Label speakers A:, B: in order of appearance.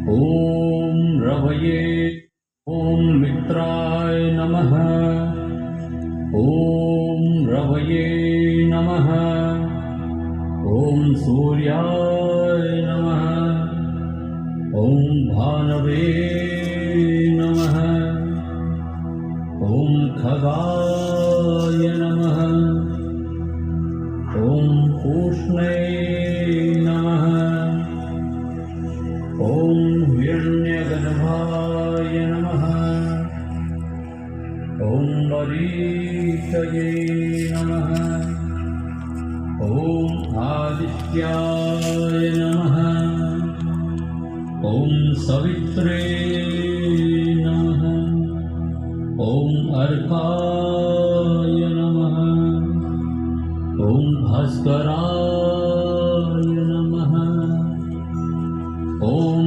A: ॐ रवये ॐ मित्राय नमः। ॐ रवये नमः। ॐ सूर्याय नमः। ॐ भानवे नमः। ॐ खगाय नमः। ॐ पूष्णे नमः। ॐ हिरण्यगर्भाय नमः। ॐ मरीचये नमः। ॐ आदित्याय नमः। ॐ सवित्रे नमः। ॐ अर्काय नमः। ॐ भास्कराय